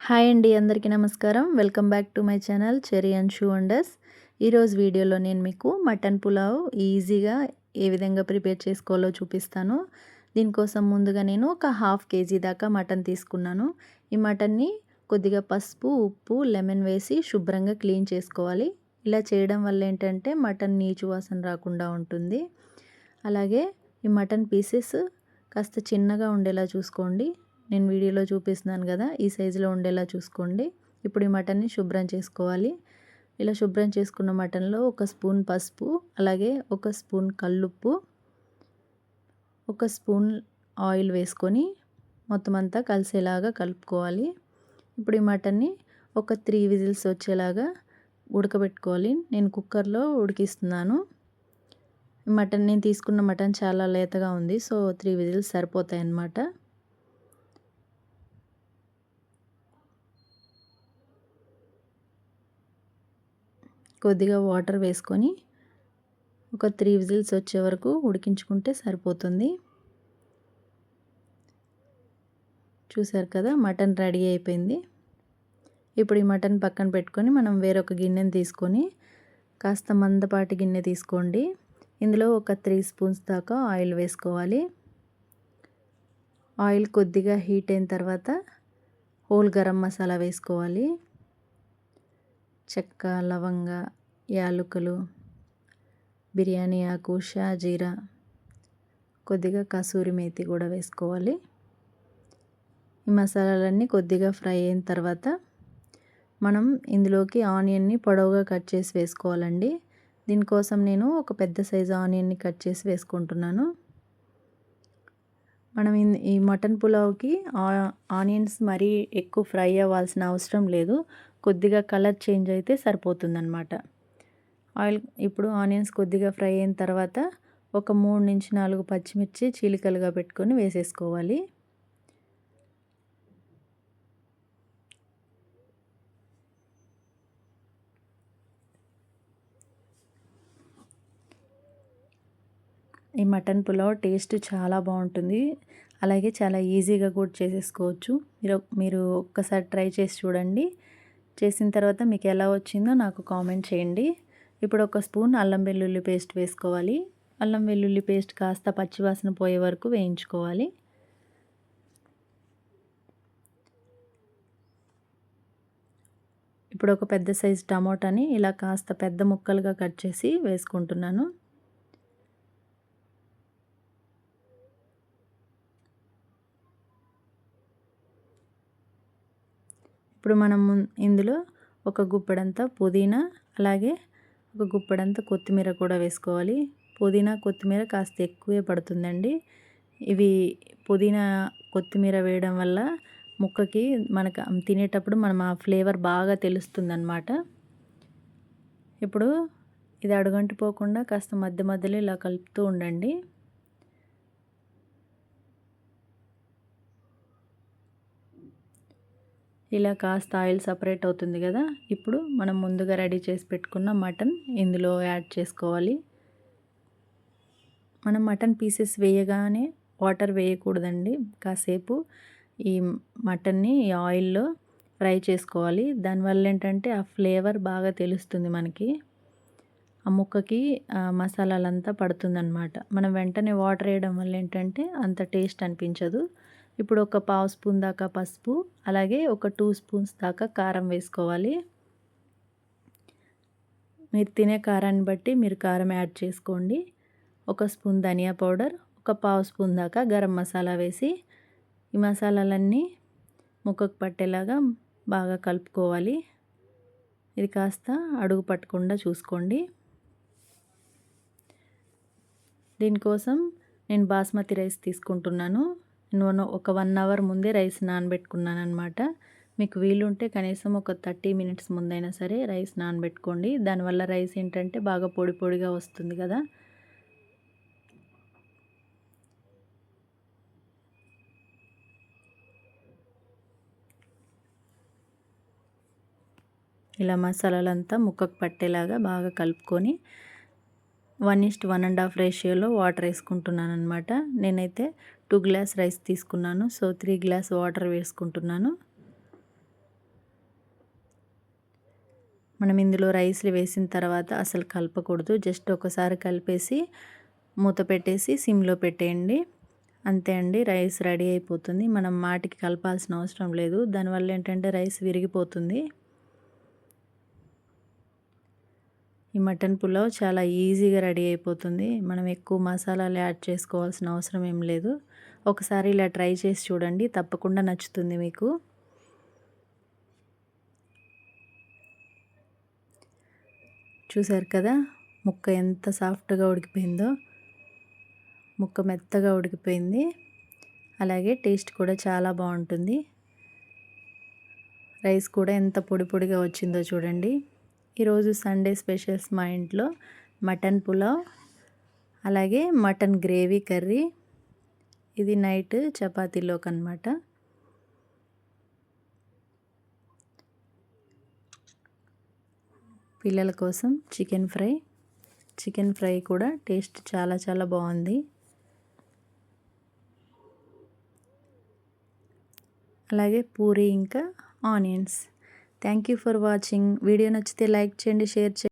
Hi అండి, అందరికీ నమస్కారం. Welcome back to my channel cherry and shoe wonders. ఈరోజు వీడియోలో నేను మీకు మటన్ పులావ్ ఈజీగా ఏ విధంగా ప్రిపేర్ చేసుకోవాలో చూపిస్తాను. దీనికోసం ముందుగా నేను ఒక హాఫ్ కేజీ దాకా మటన్ తీసుకున్నాను. ఈ మటన్ని కొద్దిగా పసుపు, ఉప్పు, లెమన్ వేసి శుభ్రంగా క్లీన్ చేసుకోవాలి. ఇలా చేయడం వల్ల ఏంటంటే మటన్ నీచు వాసన రాకుండా ఉంటుంది. అలాగే ఈ మటన్ పీసెస్ కాస్త చిన్నగా ఉండేలా చూసుకోండి. నేను వీడియోలో చూపిస్తున్నాను కదా, ఈ సైజులో ఉండేలా చూసుకోండి. ఇప్పుడు ఈ మటన్ని శుభ్రం చేసుకోవాలి. ఇలా శుభ్రం చేసుకున్న మటన్లో ఒక స్పూన్ పసుపు, అలాగే ఒక స్పూన్ కల్లుప్పు, ఒక స్పూన్ ఆయిల్ వేసుకొని మొత్తం అంతా కలిసేలాగా కలుపుకోవాలి. ఇప్పుడు ఈ మటన్ని ఒక 3 విజిల్స్ వచ్చేలాగా ఉడకబెట్టుకోవాలి. నేను కుక్కర్లో ఉడికిస్తున్నాను. నేను తీసుకున్న మటన్ చాలా లేతగా ఉంది, సో 3 విజిల్స్ సరిపోతాయి అన్నమాట. కొద్దిగా వాటర్ వేసుకొని ఒక 3 విజిల్స్ వచ్చే వరకు ఉడికించుకుంటే సరిపోతుంది. చూసారు కదా, మటన్ రెడీ అయిపోయింది. ఇప్పుడు ఈ మటన్ పక్కన పెట్టుకొని మనం వేరొక గిన్నెని తీసుకొని, కాస్త మందపాటి గిన్నె తీసుకోండి. ఇందులో ఒక 3 స్పూన్స్ దాకా ఆయిల్ వేసుకోవాలి. ఆయిల్ కొద్దిగా హీట్ అయిన తర్వాత హోల్ గరం మసాలా వేసుకోవాలి. చెక్క, లవంగ, యాలకులు, బిర్యానీ ఆకు, షాజీరా, కొద్దిగా కసూరి మేతి కూడా వేసుకోవాలి. ఈ మసాలాలన్నీ కొద్దిగా ఫ్రై అయిన తర్వాత మనం ఇందులోకి ఆనియన్ని పొడవుగా కట్ చేసి వేసుకోవాలండి. దీనికోసం నేను ఒక పెద్ద సైజు ఆనియన్ని కట్ చేసి వేసుకుంటున్నాను. మనం ఈ మటన్ పులావ్కి ఆనియన్స్ మరీ ఎక్కువ ఫ్రై అవ్వాల్సిన అవసరం లేదు. కొద్దిగా కలర్ చేంజ్ అయితే సరిపోతుందన్నమాట. ఇప్పుడు ఆనియన్స్ కొద్దిగా ఫ్రై అయిన తర్వాత ఒక 3 నుంచి 4 పచ్చిమిర్చి చీలికలుగా పెట్టుకొని వేసేసుకోవాలి. ఈ మటన్ పులావ్ టేస్ట్ చాలా బాగుంటుంది. అలాగే చాలా ఈజీగా కూడా చేసేసుకోవచ్చు. మీరు ఒక్కసారి ట్రై చేసి చూడండి. చేసిన తర్వాత మీకు ఎలా వచ్చిందో నాకు కామెంట్ చేయండి. ఇప్పుడు ఒక స్పూన్ అల్లం వెల్లుల్లి పేస్ట్ వేసుకోవాలి. అల్లం వెల్లుల్లి పేస్ట్ కాస్త పచ్చివాసన పోయే వరకు వేయించుకోవాలి. ఇప్పుడు ఒక పెద్ద సైజు టమోటాని ఇలా కాస్త పెద్ద ముక్కలుగా కట్ చేసి వేసుకుంటున్నాను. ఇప్పుడు మనం ఇందులో ఒక గుప్పెడంతా పుదీనా, అలాగే ఒక గుప్పెడంతా కొత్తిమీర కూడా వేసుకోవాలి. పుదీనా, కొత్తిమీర కాస్త ఎక్కువే పడుతుందండి. ఇవి పుదీనా, కొత్తిమీర వేయడం వల్ల ముక్కకి మనకు తినేటప్పుడు ఆ ఫ్లేవర్ బాగా తెలుస్తుందన్నమాట. ఇప్పుడు ఇది అడుగంటిపోకుండా కాస్త మధ్య మధ్యలో ఇలా కలుపుతూ ఉండండి. ఇలా కాస్త ఆయిల్ సపరేట్ అవుతుంది కదా, ఇప్పుడు మనం ముందుగా రెడీ చేసి పెట్టుకున్న మటన్ ఇందులో యాడ్ చేసుకోవాలి. మనం మటన్ పీసెస్ వేయగానే వాటర్ వేయకూడదండి. కాసేపు ఈ మటన్ని ఈ ఆయిల్లో ఫ్రై చేసుకోవాలి. దానివల్ల ఏంటంటే ఆ ఫ్లేవర్ బాగా తెలుస్తుంది మనకి, ఆ ముక్కకి మసాలాలంతా పడుతుందన్నమాట. మనం వెంటనే వాటర్ వేయడం వల్ల ఏంటంటే అంత టేస్ట్ అనిపించదు. ఇప్పుడు ఒక 1/2 స్పూన్ దాకా పసుపు, అలాగే ఒక 2 స్పూన్స్ దాకా కారం వేసుకోవాలి. మీరు తినే కారాన్ని బట్టి మీరు కారం యాడ్ చేసుకోండి. ఒక స్పూన్ ధనియా పౌడర్, ఒక 1/2 స్పూన్ దాకా గరం మసాలా వేసి ఈ మసాలాలన్నీ ముక్కకు పట్టేలాగా బాగా కలుపుకోవాలి. ఇది కాస్త అడుగు పట్టకుండా చూసుకోండి. దీనికోసం నేను బాస్మతి రైస్ తీసుకుంటున్నాను. నేను ఒక 1 అవర్ ముందే రైస్ నానబెట్టుకున్నాను అనమాట. మీకు వీలుంటే కనీసం ఒక 30 మినిట్స్ ముందైనా సరే రైస్ నానబెట్టుకోండి. దానివల్ల రైస్ ఏంటంటే బాగా పొడి పొడిగా వస్తుంది కదా. ఇలా మసాలాలంతా ముక్కకు పట్టేలాగా బాగా కలుపుకొని 1:1.5 రేషియోలో వాటర్ వేసుకుంటున్నాను అనమాట. నేనైతే 2 గ్లాస్ రైస్ తీసుకున్నాను, సో 3 గ్లాస్ వాటర్ వేసుకుంటున్నాను. మనం ఇందులో రైస్లు వేసిన తర్వాత అసలు కలపకూడదు. జస్ట్ ఒకసారి కలిపేసి మూత పెట్టేసి సిమ్లో పెట్టేయండి. అంతే అండి, రైస్ రెడీ అయిపోతుంది. మనం మాటికి కలపాల్సిన అవసరం లేదు. దానివల్ల ఏంటంటే రైస్ విరిగిపోతుంది. ఈ మటన్ పులావ్ చాలా ఈజీగా రెడీ అయిపోతుంది. మనం ఎక్కువ మసాలాలు యాడ్ చేసుకోవాల్సిన అవసరం ఏం లేదు. ఒకసారి ఇలా ట్రై చేసి చూడండి, తప్పకుండా నచ్చుతుంది మీకు. చూసారు కదా ముక్క ఎంత సాఫ్ట్గా ఉడికిపోయిందో. ముక్క మెత్తగా ఉడికిపోయింది. అలాగే టేస్ట్ కూడా చాలా బాగుంటుంది. రైస్ కూడా ఎంత పొడి పొడిగా వచ్చిందో చూడండి. ఈరోజు సండే స్పెషల్స్ మా ఇంట్లో మటన్ పులావ్, అలాగే మటన్ గ్రేవీ కర్రీ. ఇది నైట్ చపాతీలోకి అన్నమాట. పిల్లల కోసం చికెన్ ఫ్రై కూడా టేస్ట్ చాలా చాలా బాగుంది. అలాగే పూరి ఇంకా onions. Thank you for watching. Video నచ్చితే లైక్ చేయండి, షేర్ చేయండి.